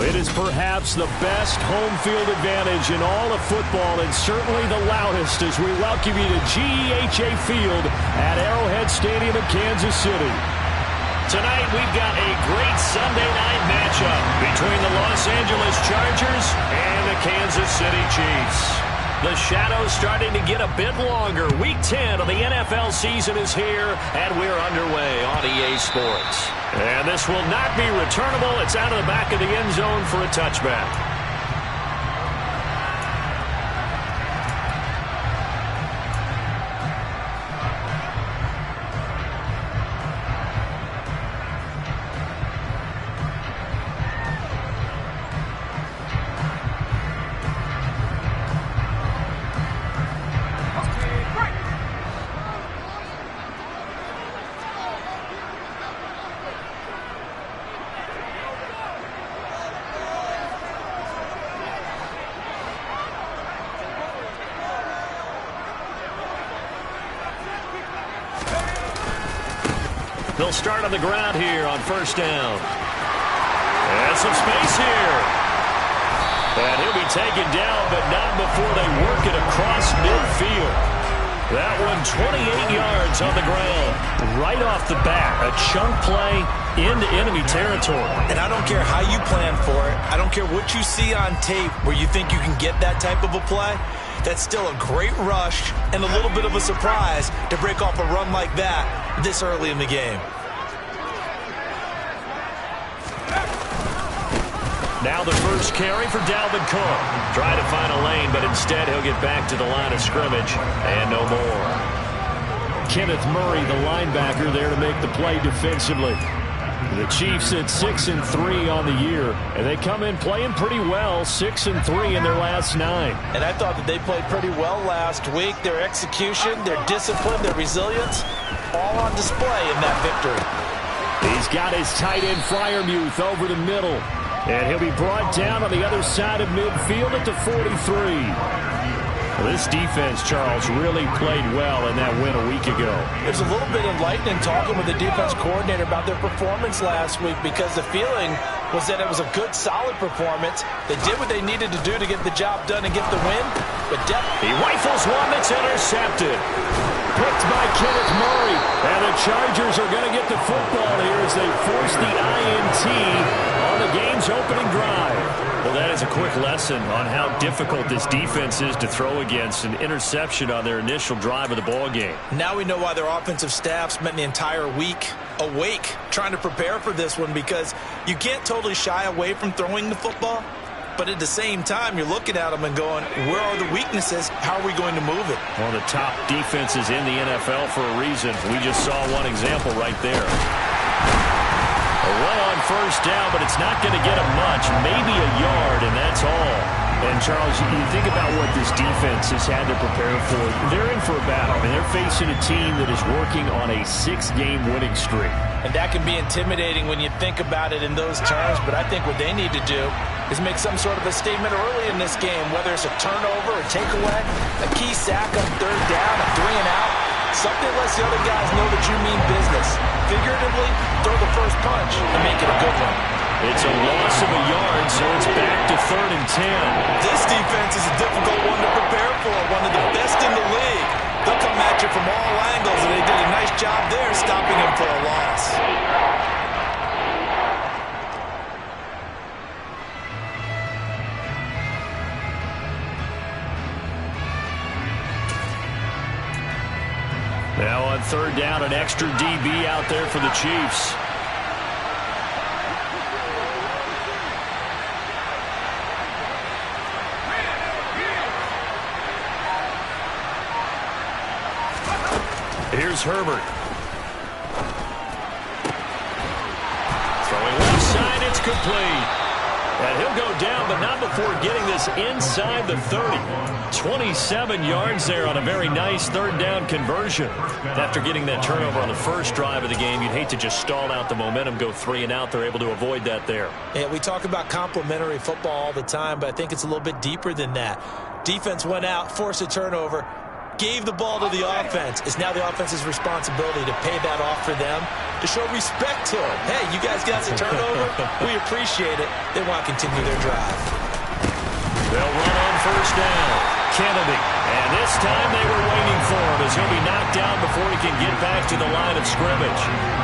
It is perhaps the best home field advantage in all of football, and certainly the loudest, as we welcome you to GEHA Field at Arrowhead Stadium in Kansas City. Tonight we've got a great Sunday night matchup between the Los Angeles Chargers and the Kansas City Chiefs. The shadow's starting to get a bit longer. Week 10 of the NFL season is here, and we're underway on EA Sports. And this will not be returnable. It's out of the back of the end zone for a touchback. They'll start on the ground here on first down. And some space here. And he'll be taken down, but not before they work it across midfield. That one 28 yards on the ground. Right off the bat, a chunk play into enemy territory. And I don't care how you plan for it. I don't care what you see on tape where you think you can get that type of a play. That's still a great rush and a little bit of a surprise to break off a run like that this early in the game. Now the first carry for Dalvin Cook. Trying to find a lane, but instead he'll get back to the line of scrimmage and no more. Kenneth Murray, the linebacker, there to make the play defensively. The Chiefs at 6-3 on the year, and they come in playing pretty well, 6-3 in their last 9. And I thought that they played pretty well last week. Their execution, their discipline, their resilience, all on display in that victory. He's got his tight end Freiermuth over the middle, and he'll be brought down on the other side of midfield at the 43. This defense, Charles, really played well in that win a week ago. It was a little bit enlightening talking with the defense coordinator about their performance last week, because the feeling was that it was a good, solid performance. They did what they needed to do to get the job done and get the win. But he rifles one that's intercepted. Picked by Kenneth Murray. And the Chargers are going to get the football here as they force the INT on the game's opening drive. Well, that is a quick lesson on how difficult this defense is to throw against. An interception on their initial drive of the ball game. Now we know why their offensive staff spent the entire week awake trying to prepare for this one, because you can't totally shy away from throwing the football. But at the same time, you're looking at them and going, where are the weaknesses? How are we going to move it? One of the top defenses in the NFL for a reason. We just saw one example right there. A run on first down, but it's not going to get them much. Maybe a yard, and that's all. And, Charles, you think about what this defense has had to prepare for. They're in for a battle. I mean, they're facing a team that is working on a 6-game winning streak. And that can be intimidating when you think about it in those terms. But I think what they need to do is make some sort of a statement early in this game, whether it's a turnover, a takeaway, a key sack on third down, a 3-and-out. Something lets the other guys know that you mean business. Figuratively, throw the first punch and make it a good one. It's a loss of a yard, so it's back to 3rd and 10. This defense is a difficult one to prepare for, one of the best in the league. They'll come at you from all angles, and they did a nice job there stopping him for a loss. Now on 3rd down, an extra DB out there for the Chiefs. Here's Herbert. Throwing left side, it's complete. And he'll go down, but not before getting this inside the 30. 27 yards there on a very nice 3rd down conversion. After getting that turnover on the first drive of the game, you'd hate to just stall out the momentum, go 3-and-out. They're able to avoid that there. Yeah, we talk about complementary football all the time, but I think it's a little bit deeper than that. Defense went out, forced a turnover. Gave the ball to the offense. It's now the offense's responsibility to pay that off for them, to show respect to them. Hey, you guys got a turnover? We appreciate it. They want to continue their drive. They'll run on first down. Kennedy. And this time they were waiting for him as he'll be knocked down before he can get back to the line of scrimmage.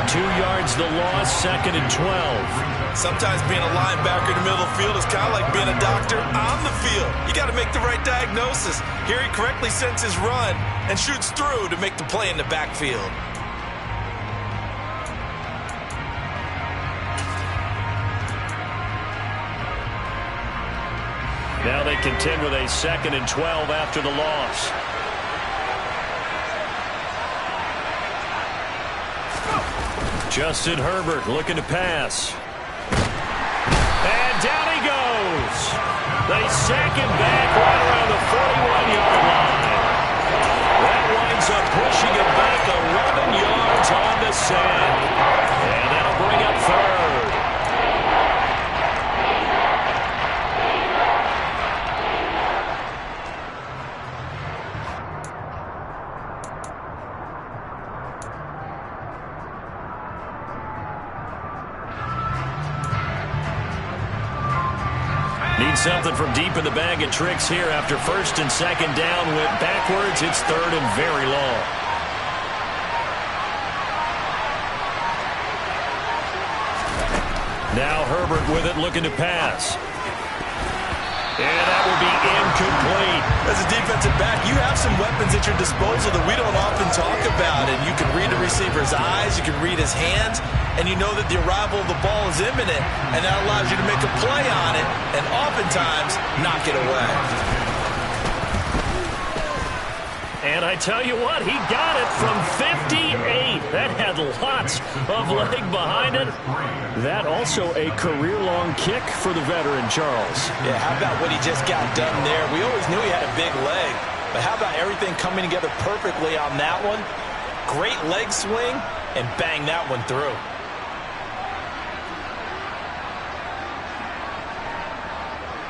2 yards the loss, 2nd and 12. Sometimes being a linebacker in the middle of the field is kind of like being a doctor on the field. You got to make the right diagnosis. Here he correctly sends his run and shoots through to make the play in the backfield. Now they contend with a 2nd and 12 after the loss. Justin Herbert looking to pass. And down he goes. They sack him back right around the 41-yard line. That winds up pushing him back 11 yards on the sack. And that'll bring up 3rd. Need something from deep in the bag of tricks here after 1st and 2nd down. Went backwards. It's 3rd and very long. Now Herbert with it, looking to pass. And that will be incomplete. As a defensive back, you have some weapons at your disposal that we don't often talk about. And you can read the receiver's eyes, you can read his hands, and you know that the arrival of the ball is imminent. And that allows you to make a play on it and oftentimes knock it away. And I tell you what, he got it from 58. That had lots of leg behind it. That also a career-long kick for the veteran, Charles. Yeah, how about what he just got done there? We always knew he had a big leg, but how about everything coming together perfectly on that one? Great leg swing, and bang that one through.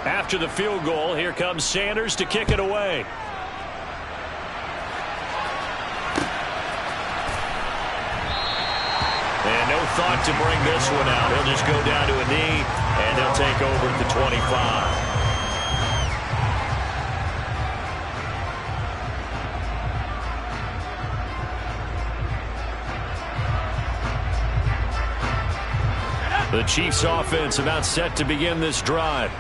After the field goal, here comes Sanders to kick it away. And no thought to bring this one out. He'll just go down to a knee, and they'll take over at the 25. The Chiefs offense about set to begin this drive.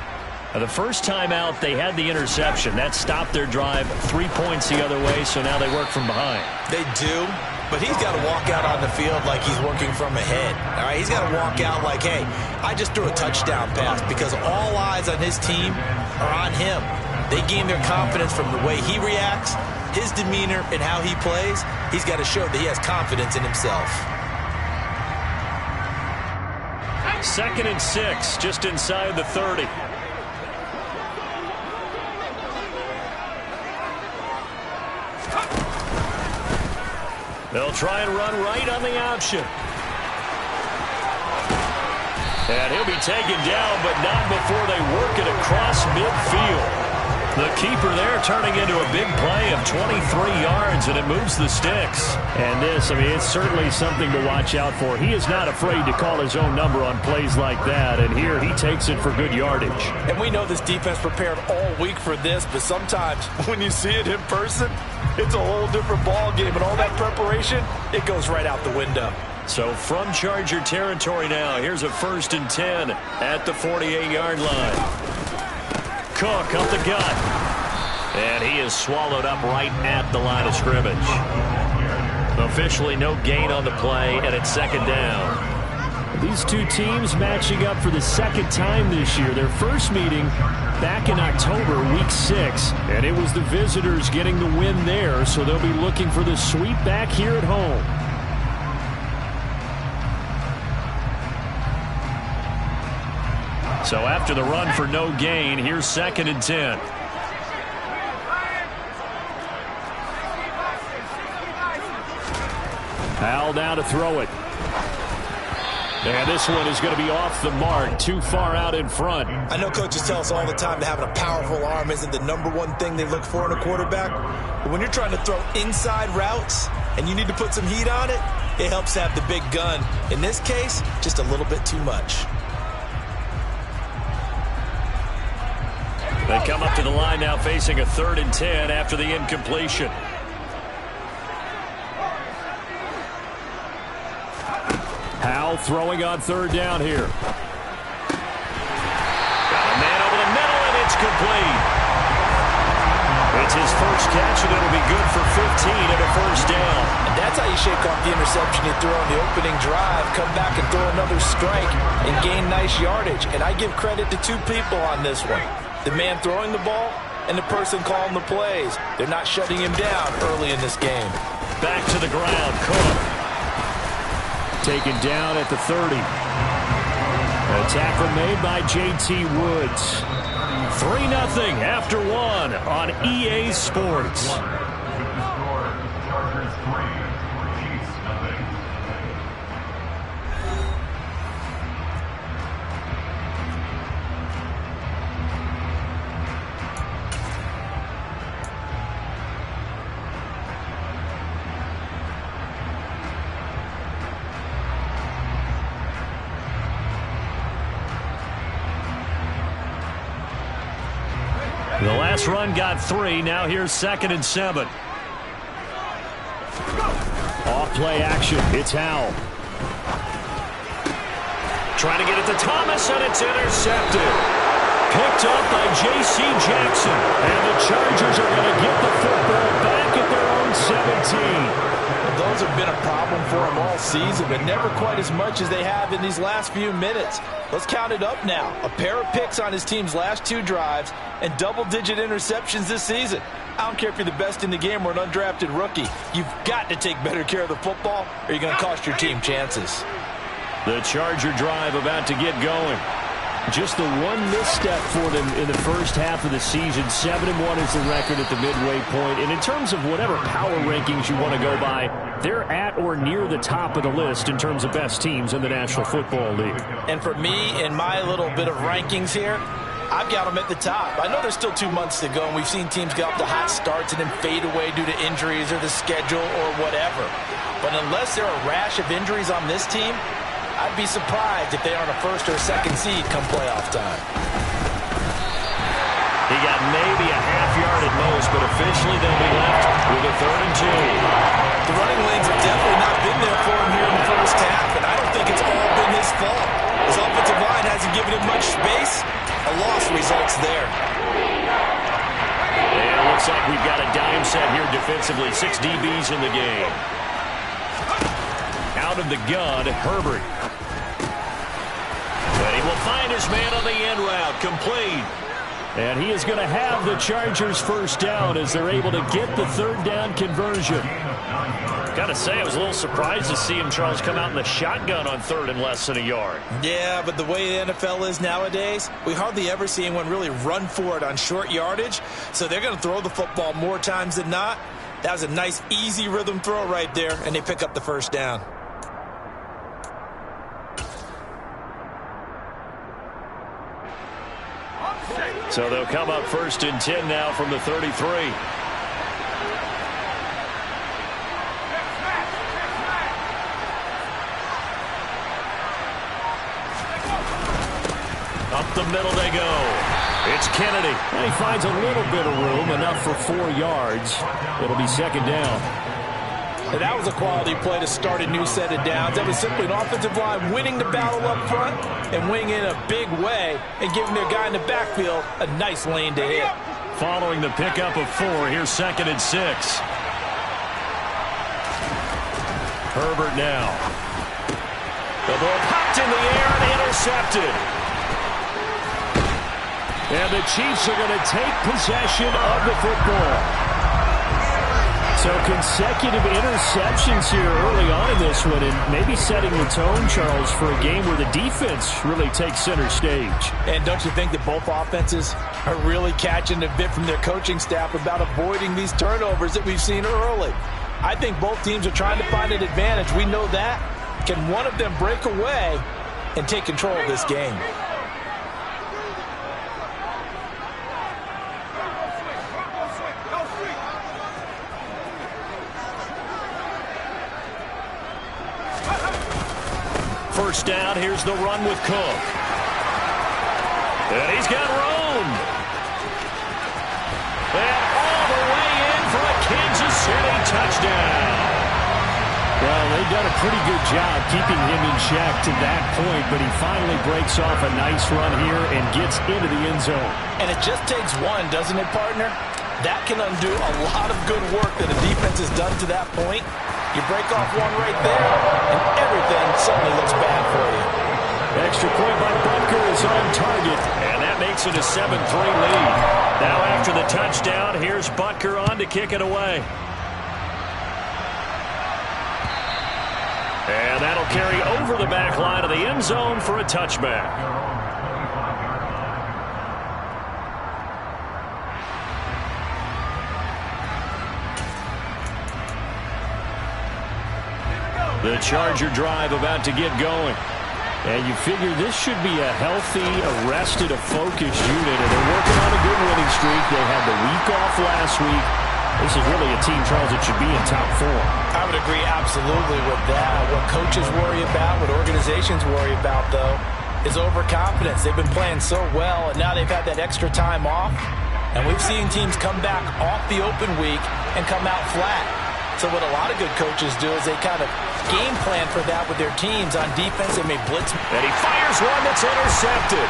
The first time out, they had the interception. That stopped their drive 3 points the other way, so now they work from behind. They do, but he's got to walk out on the field like he's working from ahead. All right, he's got to walk out like, hey, I just threw a touchdown pass, because all eyes on his team are on him. They gain their confidence from the way he reacts, his demeanor, and how he plays. He's got to show that he has confidence in himself. 2nd and 6, just inside the 30. They'll try and run right on the option. And he'll be taken down, but not before they work it across midfield. The keeper there turning into a big play of 23 yards, and it moves the sticks. And this, I mean, it's certainly something to watch out for. He is not afraid to call his own number on plays like that, and here he takes it for good yardage. And we know this defense prepared all week for this, but sometimes when you see it in person, it's a whole different ball game, and all that preparation, it goes right out the window. So from Charger territory now, here's a 1st and 10 at the 48-yard line. Cook up the gut. And he is swallowed up right at the line of scrimmage. Officially no gain on the play, and it's 2nd down. These two teams matching up for the 2nd time this year. Their first meeting back in October, week 6, and it was the visitors getting the win there, so they'll be looking for the sweep back here at home. So after the run for no gain, here's 2nd and 10. Powell now to throw it. And this one is going to be off the mark, too far out in front. I know coaches tell us all the time that having a powerful arm isn't the #1 thing they look for in a quarterback. But when you're trying to throw inside routes and you need to put some heat on it, it helps have the big gun. In this case, just a little bit too much. They come up to the line now facing a 3rd and 10 after the incompletion. Howell throwing on 3rd down here. Got a man over the middle, and it's complete. It's his first catch, and it'll be good for 15 and a first down. And that's how you shake off the interception you threw on the opening drive, come back and throw another strike and gain nice yardage. And I give credit to 2 people on this one. The man throwing the ball and the person calling the plays. They're not shutting him down early in this game. Back to the ground, Cook. Taken down at the 30. A tackle made by J.T. Woods. 3-0 after 1 on EA Sports. The last run got 3. Now here's 2nd and 7. Off play action. It's Howell. Trying to get it to Thomas, and it's intercepted. Picked up by J.C. Jackson. And the Chargers are going to get the football back at their own 17. Those have been a problem for them all season, but never quite as much as they have in these last few minutes. Let's count it up now. A pair of picks on his team's last 2 drives and double-digit interceptions this season. I don't care if you're the best in the game or an undrafted rookie. You've got to take better care of the football or you're going to cost your team chances. The Charger drive about to get going. Just the one misstep for them in the first half of the season. 7-1 is the record at the midway point. And in terms of whatever power rankings you want to go by, they're at or near the top of the list in terms of best teams in the National Football League. And for me, in my little bit of rankings here, I've got them at the top. I know there's still 2 months to go, and we've seen teams get off to hot starts and then fade away due to injuries or the schedule or whatever. But unless there are a rash of injuries on this team, I'd be surprised if they aren't a 1st or 2nd seed come playoff time. He got maybe a half yard at most, but officially they'll be left with a 3rd and 2. The running lanes have definitely not been there for him here in the first half, and I don't think it's all been his fault. His offensive line hasn't given him much space. A loss results there. And it looks like we've got a dime set here defensively. 6 DBs in the game. Out of the gun, Herbert. But he will find his man on the end route, complete. And he is going to have the Chargers' first down as they're able to get the 3rd down conversion. Got to say, I was a little surprised to see him, Charles, come out in the shotgun on 3rd and less than a yard. Yeah, but the way the NFL is nowadays, we hardly ever see anyone really run for it on short yardage. So they're going to throw the football more times than not. That was a nice, easy rhythm throw right there, and they pick up the first down. So they'll come up 1st and 10 now from the 33. Up the middle they go. It's Kennedy. And he finds a little bit of room, enough for 4 yards. It'll be 2nd down. And that was a quality play to start a new set of downs. That was simply an offensive line winning the battle up front and winning in a big way and giving their guy in the backfield a nice lane to hit. Following the pickup of 4, here's 2nd and 6. Herbert now. The ball popped in the air and intercepted. And the Chiefs are going to take possession of the football. So consecutive interceptions here early on in this one, and maybe setting the tone, Charles, for a game where the defense really takes center stage. And don't you think that both offenses are really catching a bit from their coaching staff about avoiding these turnovers that we've seen early? I think both teams are trying to find an advantage. We know that. Can one of them break away and take control of this game? First down, here's the run with Cook. And he's got Roan. And all the way in for a Kansas City touchdown. Well, they've done a pretty good job keeping him in check to that point, but he finally breaks off a nice run here and gets into the end zone. And it just takes one, doesn't it, partner? That can undo a lot of good work that a defense has done to that point. You break off one right there, and everything suddenly looks bad for you. Extra point by Butker is on target, and that makes it a 7-3 lead. Now after the touchdown, here's Butker on to kick it away. And that'll carry over the back line of the end zone for a touchback. The Charger drive about to get going. And you figure this should be a healthy, arrested, a focused unit. And they're working on a good winning streak. They had the week off last week. This is really a team, Charles, that should be in top form. I would agree absolutely with that. What coaches worry about, what organizations worry about, though, is overconfidence. They've been playing so well, and now they've had that extra time off. And we've seen teams come back off the open week and come out flat. So what a lot of good coaches do is they kind of game plan for that with their teams. On defense, they may blitz. And he fires one that's intercepted.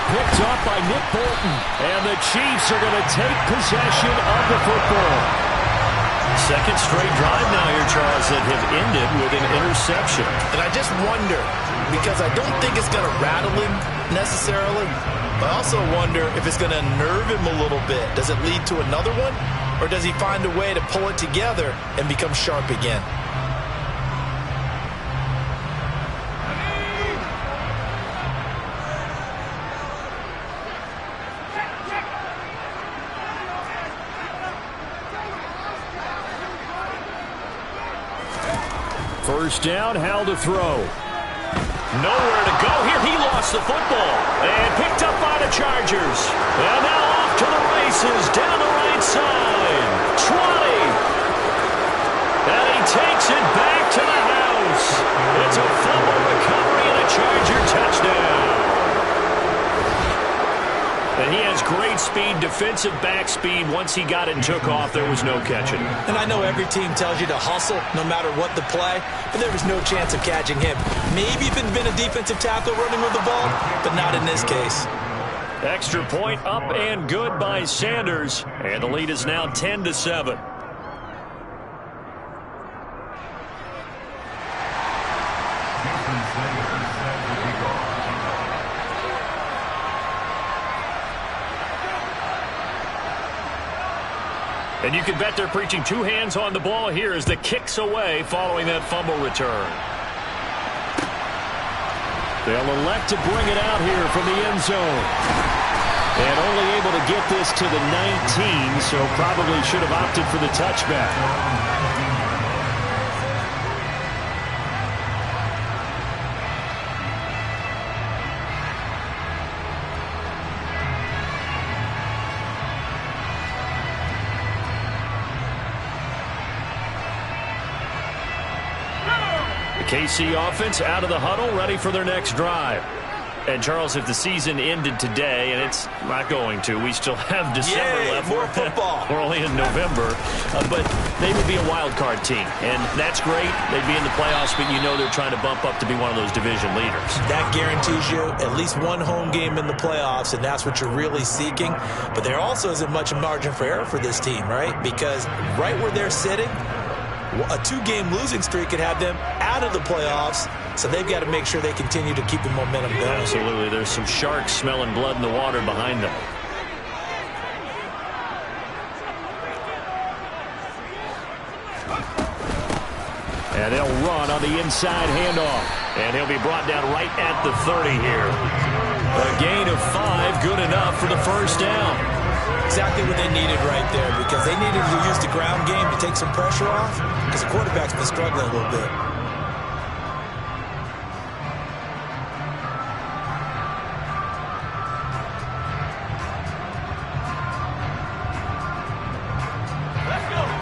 Picked up by Nick Bolton. And the Chiefs are going to take possession of the football. Second straight drive now here, Charles, that have ended with an interception. And I just wonder, because I don't think it's going to rattle him necessarily, but I also wonder if it's going to nerve him a little bit. Does it lead to another one? Or does he find a way to pull it together and become sharp again? First down, Hal to throw. Nowhere to go here. He lost the football. And picked up by the Chargers. And now off to the races down the right side. 20. And he takes it back to the house. It's a fumble recovery and a Charger touchdown. And he has great speed, defensive back speed. Once he got it and took off, there was no catching. And I know every team tells you to hustle no matter what the play, but there was no chance of catching him. Maybe if it had been a defensive tackle running with the ball, but not in this case. Extra point up and good by Sanders. And the lead is now 10-7. And you can bet they're preaching two hands on the ball here as the kick's away following that fumble return. They'll elect to bring it out here from the end zone. And only able to get this to the 19, so probably should have opted for the touchback. KC offense out of the huddle, ready for their next drive. And, Charles, if the season ended today, and it's not going to, we still have December left. More football. We're only in November. But they would be a wild card team. And that's great. They'd be in the playoffs, but you know they're trying to bump up to be one of those division leaders. That guarantees you at least one home game in the playoffs, and that's what you're really seeking. But there also isn't much margin for error for this team, right? Because right where they're sitting, a two-game losing streak could have them out of the playoffs, so they've got to make sure they continue to keep the momentum going. Absolutely. There's some sharks smelling blood in the water behind them. And they'll run on the inside handoff. And he'll be brought down right at the 30 here. A gain of 5, good enough for the first down. Exactly what they needed right there, because they needed to use the ground game to take some pressure off, because the quarterback's been struggling a little bit.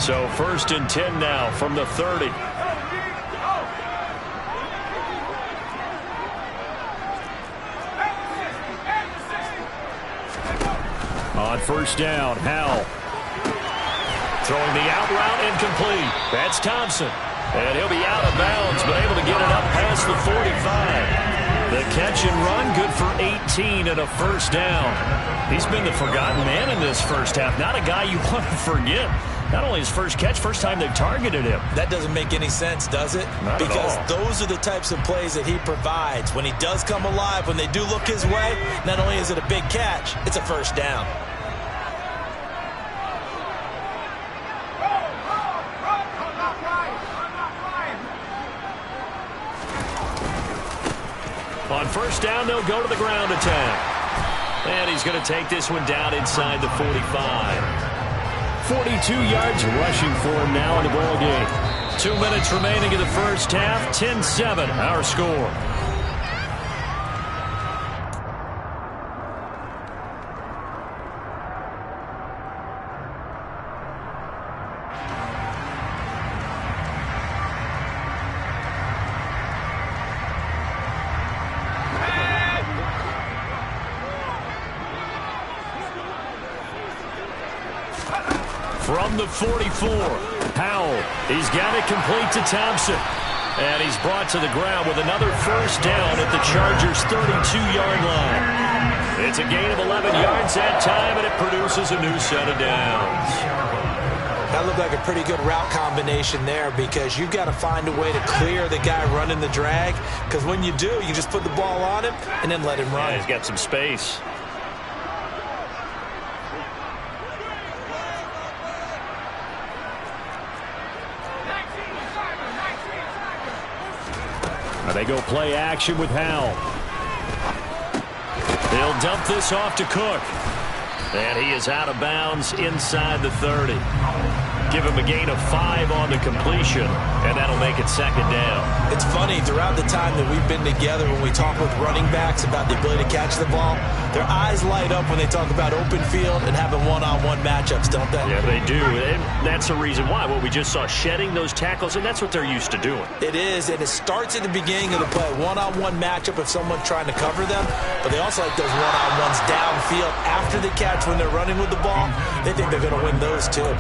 So 1st and 10 now from the 30. On 1st down, Howell. Throwing the out route incomplete. That's Thompson. And he'll be out of bounds, but able to get it up past the 45. The catch and run, good for 18 and a 1st down. He's been the forgotten man in this first half. Not a guy you want to forget. Not only his first catch, first time they've targeted him. That doesn't make any sense, does it? Not because at all. Those are the types of plays that he provides. When he does come alive, when they do look his way, not only is it a big catch, it's a 1st down. On 1st down, they'll go to the ground attack. And he's going to take this one down inside the 45. 42 yards rushing for him now in the ball game. 2 minutes remaining in the first half. 10-7, our score. From the 44, Howell. He's got it complete to Thompson. And he's brought to the ground with another 1st down at the Chargers' 32-yard line. It's a gain of 11 yards that time, and it produces a new set of downs. That looked like a pretty good route combination there because you've got to find a way to clear the guy running the drag. Because when you do, you just put the ball on him and then let him run. Yeah, he's got some space. They go play action with Howell. They'll dump this off to Cook. And he is out of bounds inside the 30. Give him a gain of 5 on the completion, and that'll make it 2nd down. It's funny, throughout the time that we've been together, when we talk with running backs about the ability to catch the ball, their eyes light up when they talk about open field and having one-on-one matchups, don't they? Yeah, they do. And that's the reason why. Well, we just saw shedding those tackles, and that's what they're used to doing. It is, and it starts at the beginning of the play. One-on-one matchup if someone's trying to cover them, but they also like those one-on-ones downfield after the catch when they're running with the ball. They think they're going to win those too.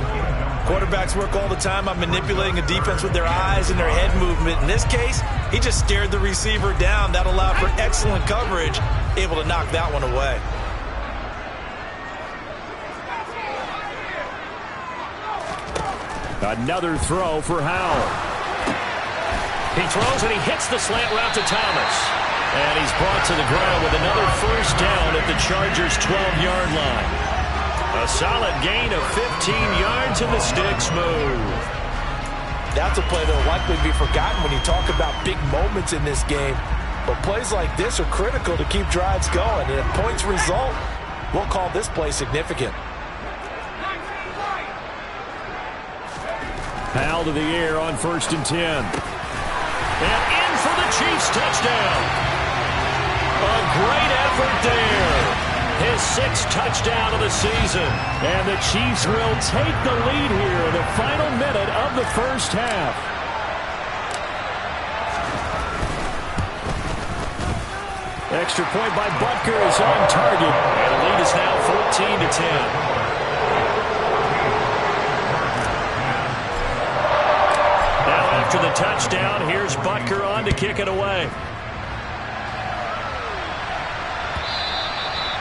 Quarterbacks work all the time on manipulating a defense with their eyes and their head movement. In this case, he just stared the receiver down. That allowed for excellent coverage, able to knock that one away. Another throw for Howell. He throws and he hits the slant route to Thomas. And he's brought to the ground with another 1st down at the Chargers' 12-yard line. A solid gain of 15 yards and the sticks move. That's a play that will likely be forgotten when you talk about big moments in this game. But plays like this are critical to keep drives going. And if points result, we'll call this play significant. Howell to the air on 1st and 10. And in for the Chiefs touchdown. A great effort there. His 6th touchdown of the season. And the Chiefs will take the lead here in the final minute of the first half. Extra point by Butker is on target. And the lead is now 14-10. Now after the touchdown, here's Butker on to kick it away.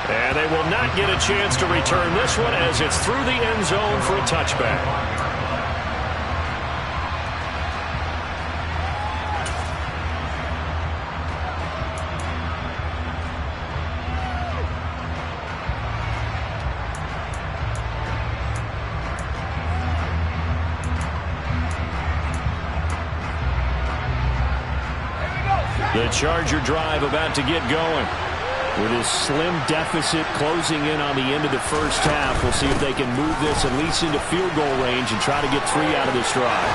And they will not get a chance to return this one as it's through the end zone for a touchback. The Charger drive about to get going. With his slim deficit closing in on the end of the first half, we'll see if they can move this at least into field goal range and try to get 3 out of this drive.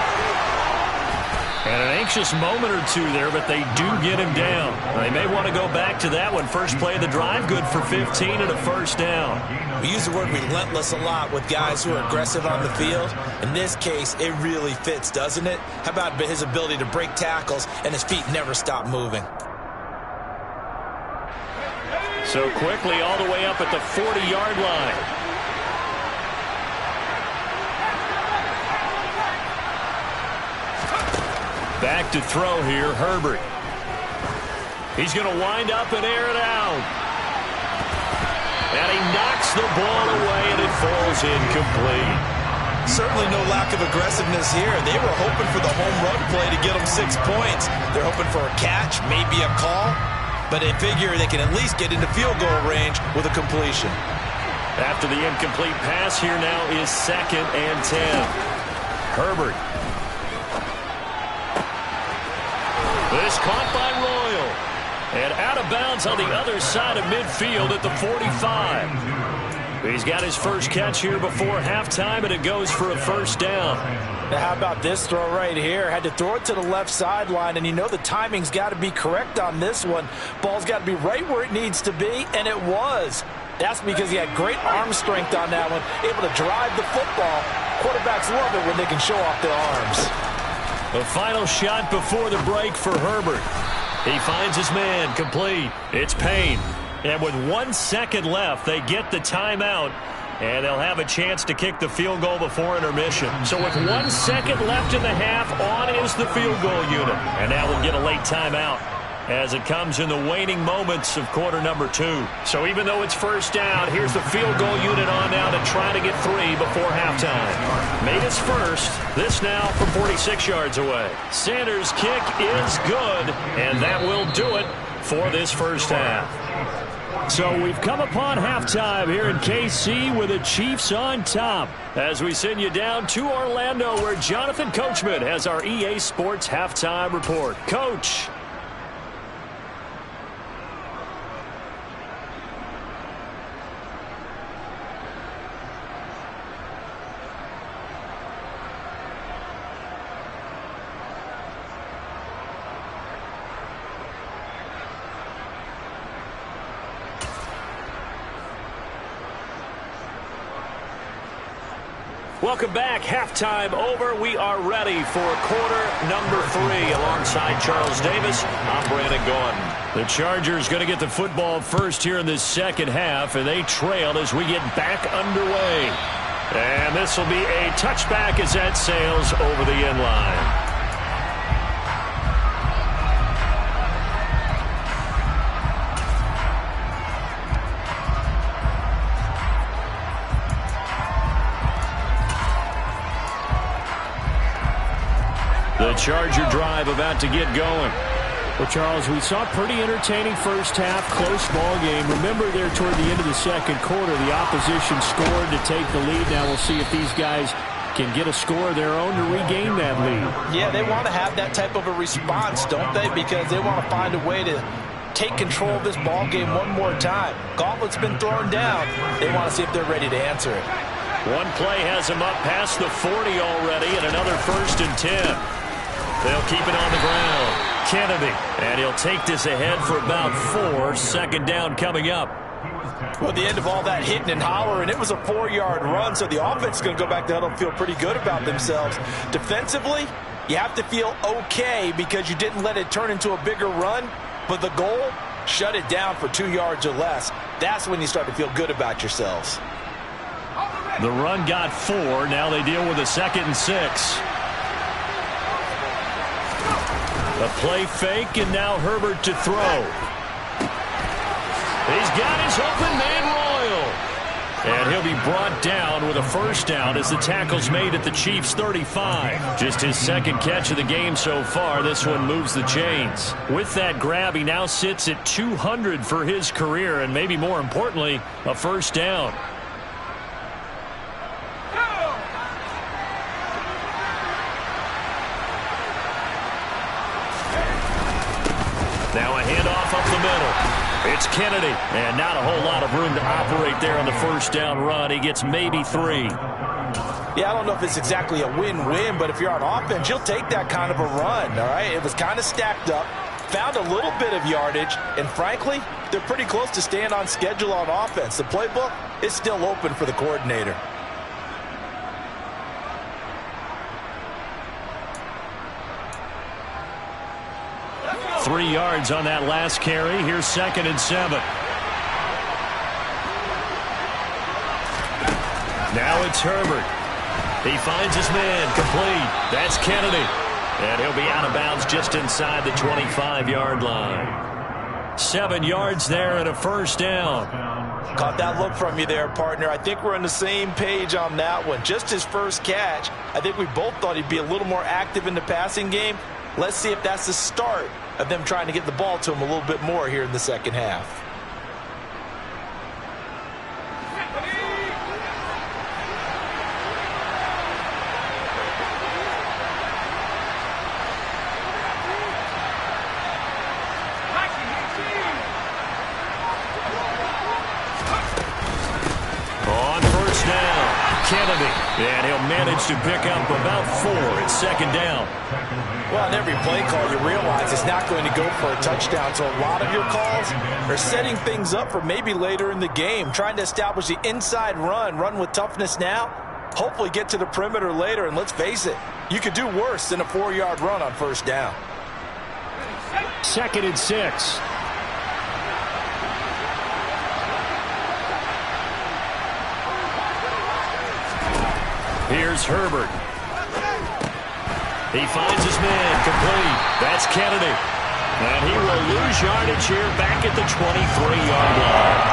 And an anxious moment or two there, but they do get him down. They may want to go back to that one. First play of the drive, good for 15 and a first down. We use the word relentless a lot with guys who are aggressive on the field. In this case, it really fits, doesn't it? How about his ability to break tackles and his feet never stop moving? So quickly all the way up at the 40-yard line. Back to throw here, Herbert. He's going to wind up and air it out. And he knocks the ball away, and it falls incomplete. Certainly no lack of aggressiveness here. They were hoping for the home run play to get them 6 points. They're hoping for a catch, maybe a call, but they figure they can at least get into field goal range with a completion. After the incomplete pass, here now is 2nd and 10. Herbert. This caught by Royal. And out of bounds on the other side of midfield at the 45. He's got his first catch here before halftime, and it goes for a first down. Now, how about this throw right here? Had to throw it to the left sideline, and you know the timing's got to be correct on this one. Ball's got to be right where it needs to be, and it was. That's because he had great arm strength on that one, able to drive the football. Quarterbacks love it when they can show off their arms. The final shot before the break for Herbert. He finds his man, complete. It's Payne. And with 1 second left, they get the timeout, and they'll have a chance to kick the field goal before intermission. So with 1 second left in the half, on is the field goal unit. And now we'll get a late timeout as it comes in the waning moments of quarter number 2. So even though it's first down, here's the field goal unit on now to try to get 3 before halftime. Made his first. This now from 46 yards away. Sanders' kick is good, and that will do it for this first half. So we've come upon halftime here in KC with the Chiefs on top as we send you down to Orlando where Jonathan Coachman has our EA Sports halftime report. Coach. Welcome back. Halftime over. We are ready for quarter number 3. Alongside Charles Davis, I'm Brandon Gaudin. The Chargers going to get the football first here in this second half, and they trail as we get back underway. And this will be a touchback as that sails over the end line. The Charger drive about to get going. Well, Charles, we saw a pretty entertaining first half, close ball game. Remember there toward the end of the second quarter, the opposition scored to take the lead. Now we'll see if these guys can get a score of their own to regain that lead. Yeah, they want to have that type of a response, don't they? Because they want to find a way to take control of this ball game one more time. Gauntlet's been thrown down. They want to see if they're ready to answer it. One play has him up past the 40 already, and another 1st and 10. They'll keep it on the ground. Kennedy, and he'll take this ahead for about 4. Second down coming up. Well, the end of all that hitting and hollering, it was a 4-yard run, so the offense is going to go back to huddle and feel pretty good about themselves. Defensively, you have to feel okay because you didn't let it turn into a bigger run, but the goal, shut it down for 2 yards or less. That's when you start to feel good about yourselves. The run got 4. Now they deal with a 2nd and 6. A play fake, and now Herbert to throw. He's got his open man, Royal. And he'll be brought down with a first down as the tackle's made at the Chiefs' 35. Just his 2nd catch of the game so far. This one moves the chains. With that grab, he now sits at 200 for his career, and maybe more importantly, a first down. Now a handoff up the middle. It's Kennedy, and not a whole lot of room to operate there on the first down run. He gets maybe 3. Yeah, I don't know if it's exactly a win-win, but if you're on offense, you'll take that kind of a run, all right? It was kind of stacked up, found a little bit of yardage, and frankly, they're pretty close to staying on schedule on offense. The playbook is still open for the coordinator. Three yards on that last carry. Here's 2nd and 7. Now it's Herbert. He finds his man, complete. That's Kennedy. And he'll be out of bounds just inside the 25-yard line. 7 yards there and a first down. Caught that look from you there, partner. I think we're on the same page on that one. Just his first catch. I think we both thought he'd be a little more active in the passing game. Let's see if that's the start of them trying to get the ball to him a little bit more here in the second half. On first down, Kennedy. And he'll manage to pick up about 4 at 2nd down. Well, on every play call, you realize it's not going to go for a touchdown. So a lot of your calls are setting things up for maybe later in the game, trying to establish the inside run with toughness now, hopefully get to the perimeter later. And let's face it, you could do worse than a 4-yard run on first down. 2nd and 6. Here's Herbert. He finds his man, complete. That's Kennedy. And he will lose yardage here back at the 23-yard line.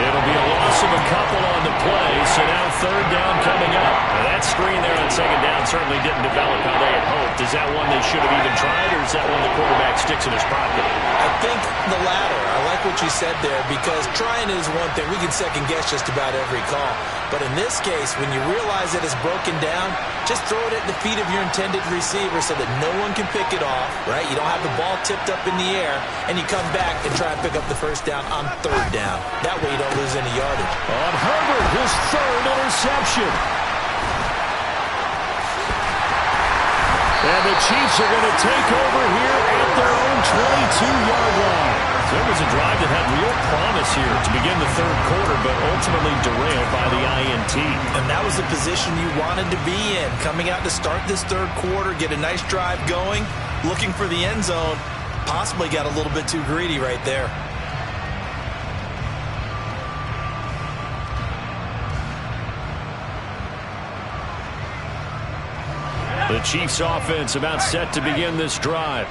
It'll be a loss of a couple on the play, so now 3rd down coming up. Now that screen there on 2nd down certainly didn't develop how they had hoped. Is that one they should have even tried, or is that one the quarterback sticks in his pocket? I think the latter. I like what you said there, because trying is one thing. We can second-guess just about every call. But in this case, when you realize that it's broken down, just throw it at the feet of your intended receiver so that no one can pick it off, right? You don't have the ball tipped up in the air, and you come back and try and pick up the first down on 3rd down. That way you don't lose any yardage. On Herbert, his 3rd interception. And the Chiefs are going to take over here at their own 22-yard line. So it was a drive that had real promise here to begin the 3rd quarter, but ultimately derailed by the INT. And that was the position you wanted to be in. Coming out to start this 3rd quarter, get a nice drive going, looking for the end zone. Possibly got a little bit too greedy right there. The Chiefs offense about set to begin this drive.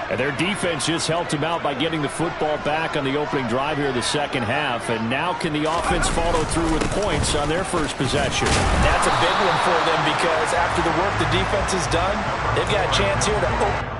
And their defense just helped them out by getting the football back on the opening drive here in the second half. And now can the offense follow through with points on their first possession? That's a big one for them, because after the work the defense has done, they've got a chance here to open.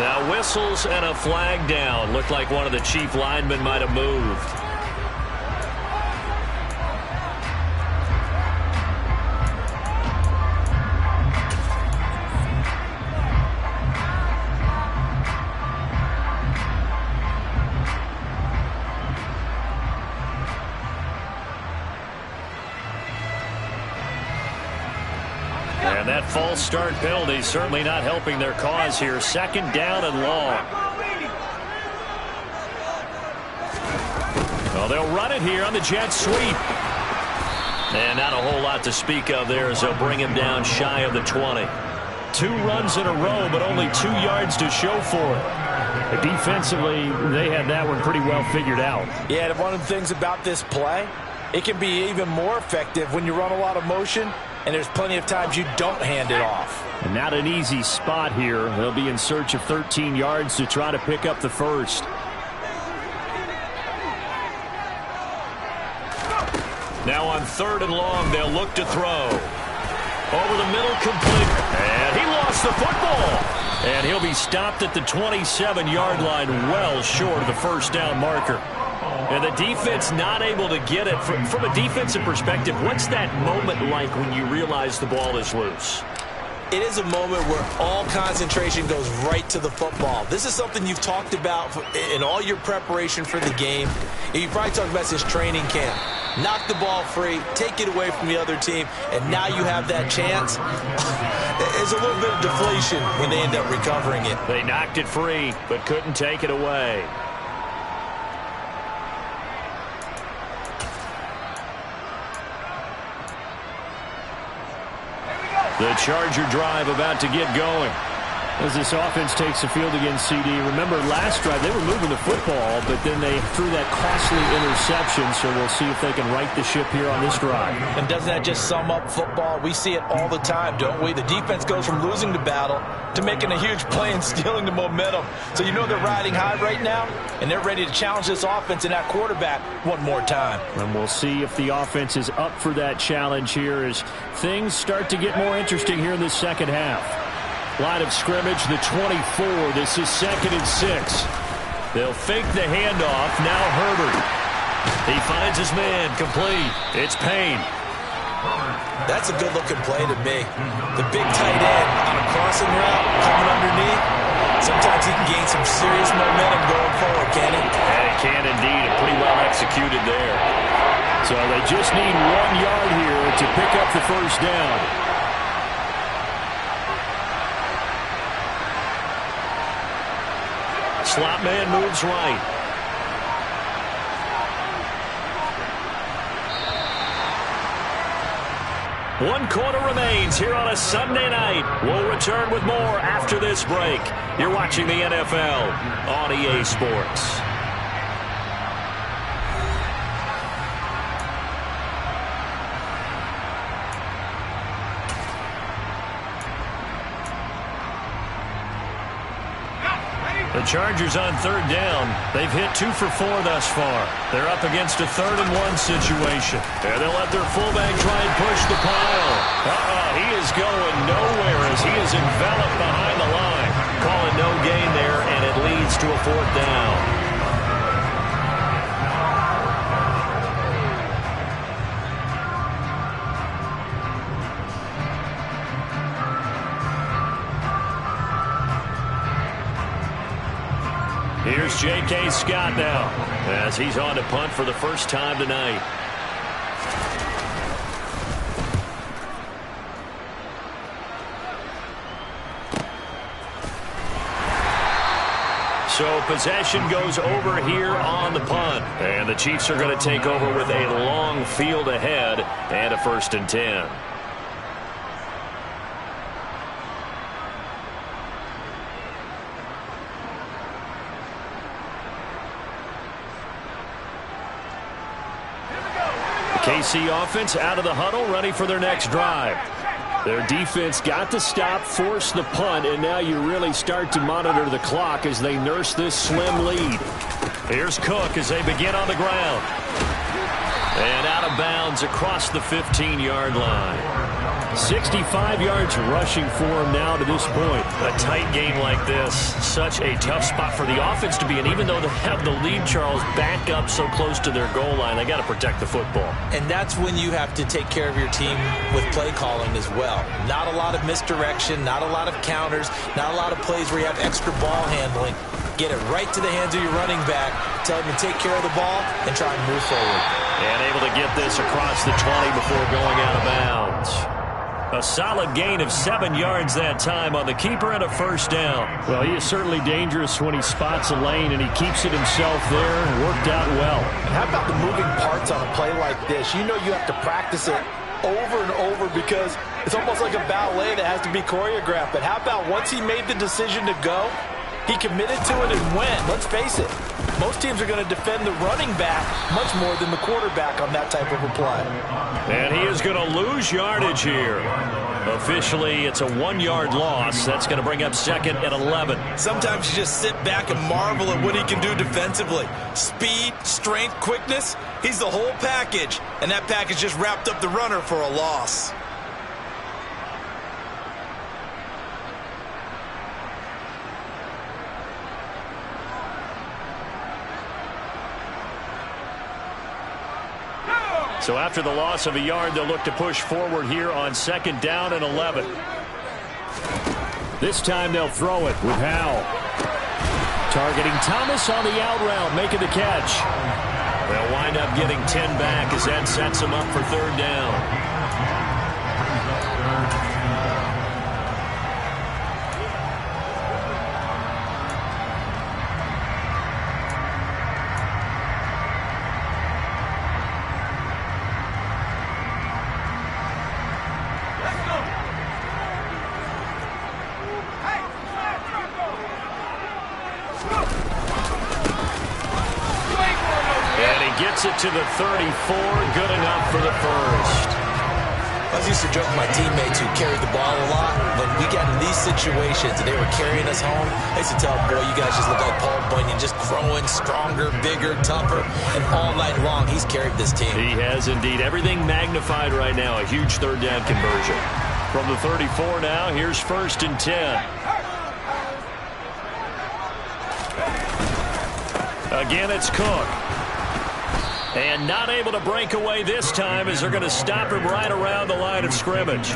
Now whistles and a flag down. Looked like one of the chief linemen might have moved. And that false start penalty certainly not helping their cause here. Second down and long. Well, they'll run it here on the jet sweep. And not a whole lot to speak of there as they'll bring him down shy of the 20. 2 runs in a row, but only 2 yards to show for it. Defensively, they had that one pretty well figured out. Yeah, one of the things about this play, it can be even more effective when you run a lot of motion, and there's plenty of times you don't hand it off. And not an easy spot here. They'll be in search of 13 yards to try to pick up the first. Now on 3rd and long, they'll look to throw. Over the middle, complete. And he lost the football. And he'll be stopped at the 27-yard line, well short of the first down marker. And the defense not able to get it. From a defensive perspective, what's that moment like when you realize the ball is loose? It is a moment where all concentration goes right to the football. This is something you've talked about in all your preparation for the game. And you probably talked about this training camp. Knock the ball free, take it away from the other team, and now you have that chance. There's a little bit of deflation when they end up recovering it. They knocked it free, but couldn't take it away. The Charger drive about to get going. As this offense takes the field against CD, remember last drive they were moving the football, but then they threw that costly interception, so we'll see if they can right the ship here on this drive. And doesn't that just sum up football? We see it all the time, don't we? The defense goes from losing the battle to making a huge play and stealing the momentum. So you know they're riding high right now, and they're ready to challenge this offense and that quarterback one more time. And we'll see if the offense is up for that challenge here as things start to get more interesting here in this second half. Line of scrimmage, the 24. This is 2nd and 6. They'll fake the handoff. Now Herbert. He finds his man. Complete. It's Payne. That's a good-looking play to me. The big tight end on a crossing route coming underneath. Sometimes he can gain some serious momentum going forward, can he? And he can indeed. Pretty well executed there. So they just need 1 yard here to pick up the first down. Slot man moves right. One quarter remains here on a Sunday night. We'll return with more after this break. You're watching the NFL on EA Sports. The Chargers on 3rd down. They've hit 2 for 4 thus far. They're up against a 3rd and 1 situation. And they'll let their fullback try and push the pile. He is going nowhere as he is enveloped behind the line. Calling no gain there, and it leads to a 4th down. Here's J.K. Scott now as he's on to punt for the first time tonight. So possession goes over here on the punt. And the Chiefs are going to take over with a long field ahead and a 1st and 10. KC offense out of the huddle, ready for their next drive. Their defense got the stop, forced the punt, and now you really start to monitor the clock as they nurse this slim lead. Here's Cook as they begin on the ground. And out of bounds across the 15-yard line. 65 yards rushing for him now to this point. A tight game like this, such a tough spot for the offense to be in. Even though they have the lead, Charles, back up so close to their goal line, they got to protect the football. And that's when you have to take care of your team with play calling as well. Not a lot of misdirection, not a lot of counters, not a lot of plays where you have extra ball handling. Get it right to the hands of your running back, tell him to take care of the ball, and try and move forward. And able to get this across the 20 before going out of bounds. A solid gain of 7 yards that time on the keeper and a first down. Well, he is certainly dangerous when he spots a lane, and he keeps it himself there and worked out well. And how about the moving parts on a play like this? You know you have to practice it over and over because it's almost like a ballet that has to be choreographed. But how about once he made the decision to go, he committed to it and went. Let's face it, most teams are going to defend the running back much more than the quarterback on that type of a play. And he is going to lose yardage here. Officially, it's a 1-yard loss. That's going to bring up second and 11. Sometimes you just sit back and marvel at what he can do defensively. Speed, strength, quickness, he's the whole package. And that package just wrapped up the runner for a loss. So after the loss of a yard, they'll look to push forward here on second down and 11. This time they'll throw it with Howell. Targeting Thomas on the out route, making the catch. They'll wind up getting 10 back as that sets them up for third down. Gets it to the 34, good enough for the first. I used to joke with my teammates who carried the ball a lot. When we got in these situations and they were carrying us home, I used to tell them, boy, you guys just look like Paul Bunyan, just growing stronger, bigger, tougher, and all night long he's carried this team. He has indeed. Everything magnified right now, a huge third down conversion. From the 34 now, here's first and 10. Again, it's Cook. And not able to break away this time as they're going to stop him right around the line of scrimmage.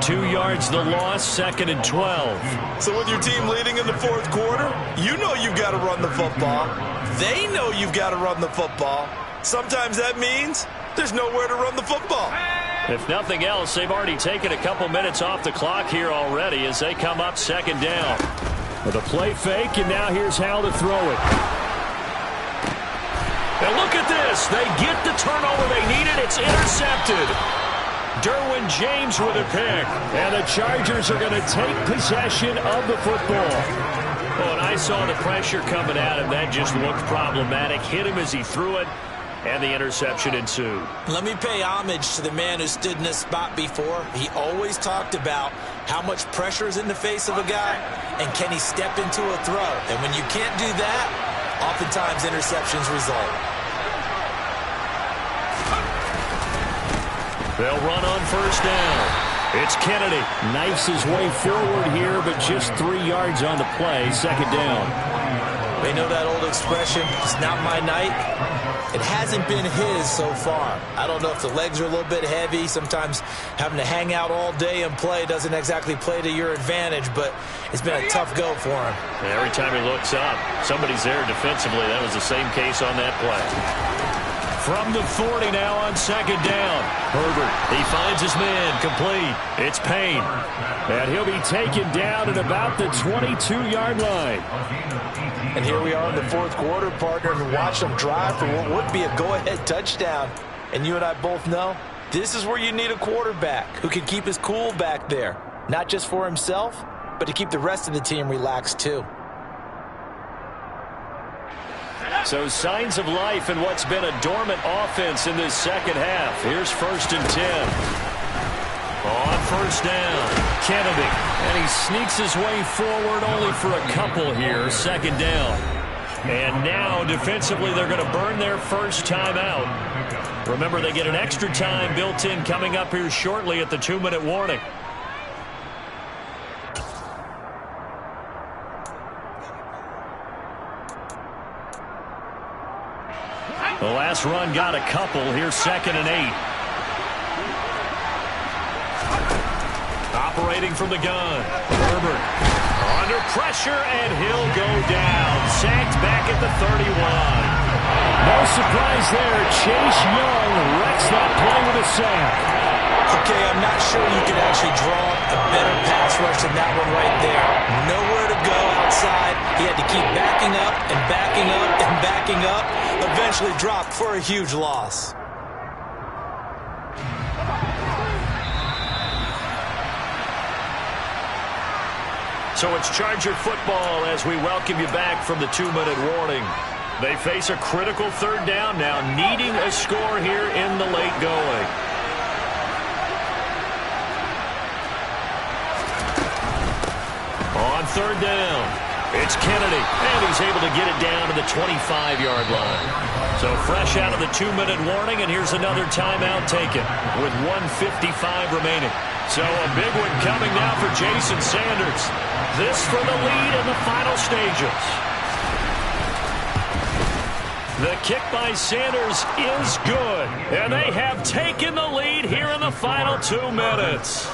2 yards the loss, second and 12. So with your team leading in the fourth quarter, you know you've got to run the football. They know you've got to run the football. Sometimes that means there's nowhere to run the football. If nothing else, they've already taken a couple minutes off the clock here already as they come up second down. With a play fake, and now here's Howell to throw it. And look at this. They get the turnover they needed. It's intercepted. Derwin James with a pick. And the Chargers are going to take possession of the football. Oh, and I saw the pressure coming at him. That just looked problematic. Hit him as he threw it, and the interception ensued. Let me pay homage to the man who stood in this spot before. He always talked about how much pressure is in the face of a guy, and can he step into a throw. And when you can't do that, oftentimes interceptions result. They'll run on first down. It's Kennedy. Knifes his way forward here, but just 3 yards on the play. Second down. They know that old expression, it's not my night. It hasn't been his so far. I don't know if the legs are a little bit heavy. Sometimes having to hang out all day and play doesn't exactly play to your advantage, but it's been a tough go for him. And every time he looks up, somebody's there defensively. That was the same case on that play. From the 40 now on second down. Herbert, he finds his man, complete. It's Payne. And he'll be taken down at about the 22-yard line. And here we are in the fourth quarter, partner, and watch them drive for what would be a go-ahead touchdown. And you and I both know this is where you need a quarterback who can keep his cool back there. Not just for himself, but to keep the rest of the team relaxed too. So signs of life in what's been a dormant offense in this second half. Here's first and 10. On first down, Kennedy. And he sneaks his way forward only for a couple here. Second down. And now, defensively, they're going to burn their first timeout. Remember, they get an extra time built in coming up here shortly at the 2-minute warning. The last run got a couple. Here's 2nd and 8. Operating from the gun. Herbert under pressure, and he'll go down. Sacked back at the 31. No surprise there. Chase Young wrecks that play with a sack. Okay, I'm not sure you could actually draw a better pass rush than that one right there. Nowhere to go outside. He had to keep backing up and backing up and backing up. Eventually dropped for a huge loss. So it's Charger football as we welcome you back from the 2-minute warning. They face a critical 3rd down now, needing a score here in the late going. On 3rd down, it's Kennedy, and he's able to get it down to the 25-yard line. So fresh out of the 2-minute warning, and here's another timeout taken with 1:55 remaining. So a big one coming now for Jason Sanders. This for the lead in the final stages. The kick by Sanders is good, and they have taken the lead here in the final 2 minutes.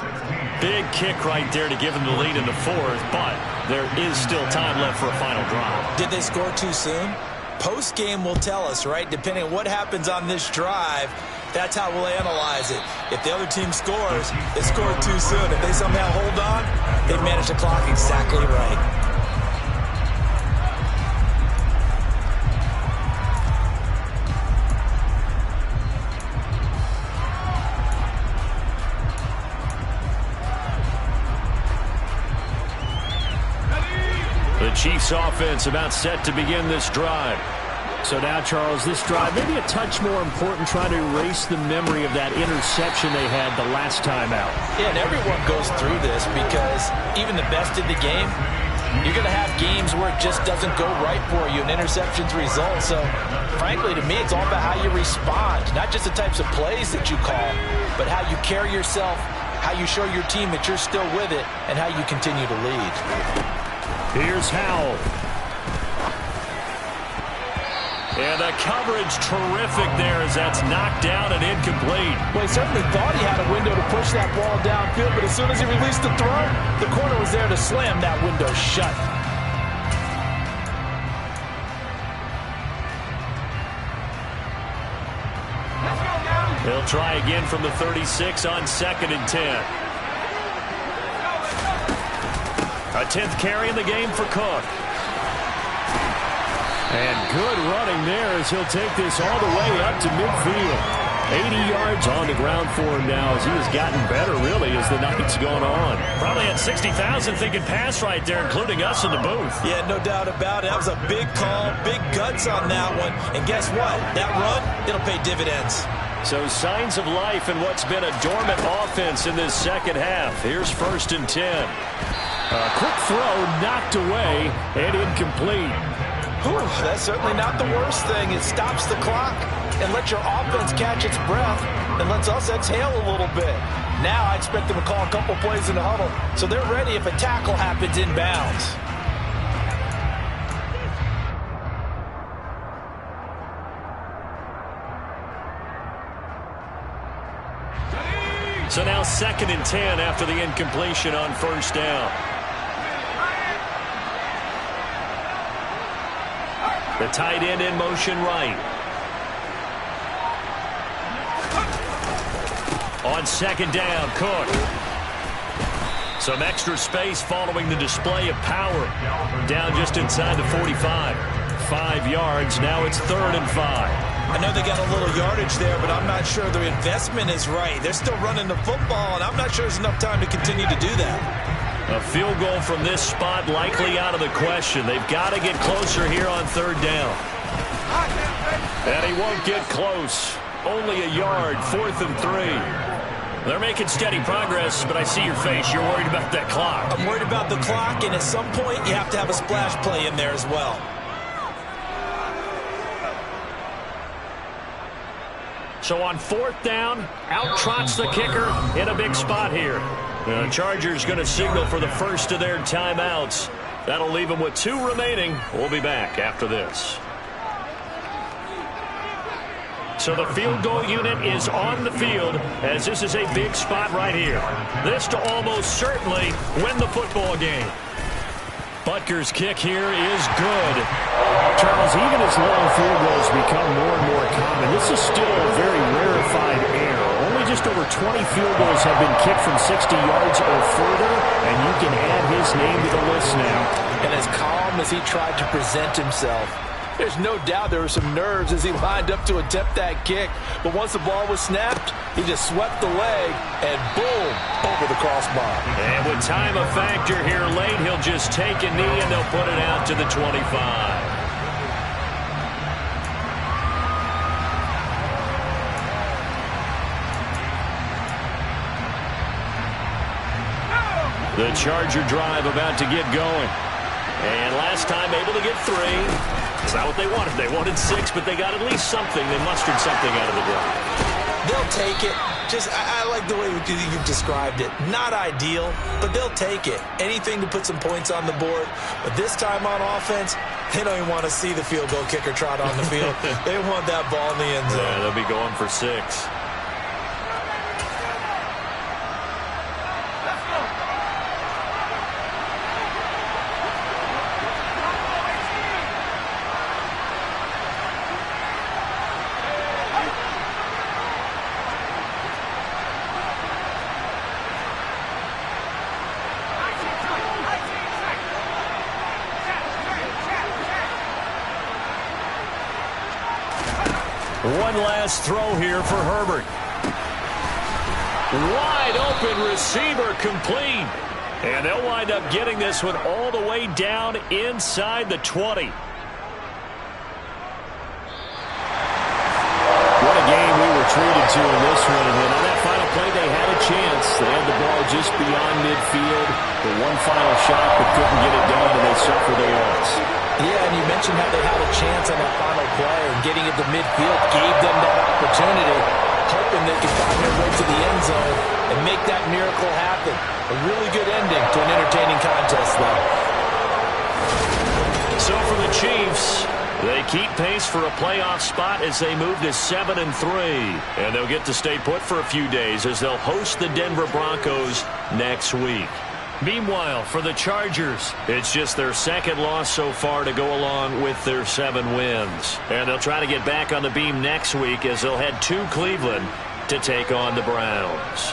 Big kick right there to give them the lead in the 4th, but there is still time left for a final drive. Did they score too soon? Post-game will tell us, right? Depending on what happens on this drive, that's how we'll analyze it. If the other team scores, they scored too soon. If they somehow hold on, they manage the clock exactly right. The Chiefs offense about set to begin this drive. So now, Charles, this drive maybe a touch more important, trying to erase the memory of that interception they had the last time out. Yeah, and everyone goes through this because even the best in the game, you're going to have games where it just doesn't go right for you, and interceptions result. So, frankly, to me, it's all about how you respond, not just the types of plays that you call, but how you carry yourself, how you show your team that you're still with it, and how you continue to lead. Here's Howell. And the coverage terrific there as that's knocked down and incomplete. Well, he certainly thought he had a window to push that ball downfield, but as soon as he released the throw, the corner was there to slam that window shut. He'll try again from the 36 on 2nd and 10. A 10th carry in the game for Cook. And good running there as he'll take this all the way up to midfield. 80 yards on the ground for him now as he has gotten better, really, as the night's gone on. Probably had 60,000 thinking pass right there, including us in the booth. Yeah, no doubt about it. That was a big call, big guts on that one. And guess what? That run, it'll pay dividends. So signs of life in what's been a dormant offense in this second half. Here's 1st and 10. A quick throw knocked away and incomplete. Whew, that's certainly not the worst thing. It stops the clock and lets your offense catch its breath and lets us exhale a little bit. Now I expect them to call a couple plays in the huddle so they're ready if a tackle happens inbounds. So now 2nd and 10 after the incompletion on 1st down. The tight end in motion right. On 2nd down, Cook. Some extra space following the display of power. Down just inside the 45. 5 yards. Now it's 3rd and 5. I know they got a little yardage there, but I'm not sure their investment is right. They're still running the football, and I'm not sure there's enough time to continue to do that. A field goal from this spot likely out of the question. They've got to get closer here on 3rd down. And he won't get close. Only a yard, 4th and 3. They're making steady progress, but I see your face. You're worried about that clock. I'm worried about the clock, and at some point you have to have a splash play in there as well. So on 4th down, out trots the kicker in a big spot here. The Chargers going to signal for the first of their timeouts. That'll leave them with 2 remaining. We'll be back after this. So the field goal unit is on the field as this is a big spot right here. This to almost certainly win the football game. Butker's kick here is good. Charles, even as long field goals become more and more common, this is still a very rarefied error. Only just over 20 field goals have been kicked from 60 yards or further, and you can add his name to the list now. And as calm as he tried to present himself, there's no doubt there were some nerves as he lined up to attempt that kick. But once the ball was snapped, he just swept the leg and boom, over the crossbar. And with time a factor here late, he'll just take a knee and they'll put it out to the 25. The Charger drive about to get going. And last time able to get 3. It's not what they wanted. They wanted 6, but they got at least something. They mustered something out of the drive. They'll take it. I like the way you've described it. Not ideal, but they'll take it. Anything to put some points on the board. But this time on offense, they don't even want to see the field goal kicker trot on the field. They want that ball in the end zone. Yeah, they'll be going for 6. One last throw here for Herbert. Wide open receiver complete. And they'll wind up getting this one all the way down inside the 20. What a game we were treated to in this one. And on that final play, they had a chance. They had the ball just beyond midfield. The one final shot, but couldn't get it done, and they suffered the loss. Yeah, and you mentioned how they had a chance on that final play, and getting it to midfield gave them that opportunity, hoping they could find their way to the end zone and make that miracle happen. A really good ending to an entertaining contest, though. So for the Chiefs, they keep pace for a playoff spot as they move to 7-3. And they'll get to stay put for a few days as they'll host the Denver Broncos next week. Meanwhile, for the Chargers, it's just their 2nd loss so far to go along with their 7 wins. And they'll try to get back on the beam next week as they'll head to Cleveland to take on the Browns.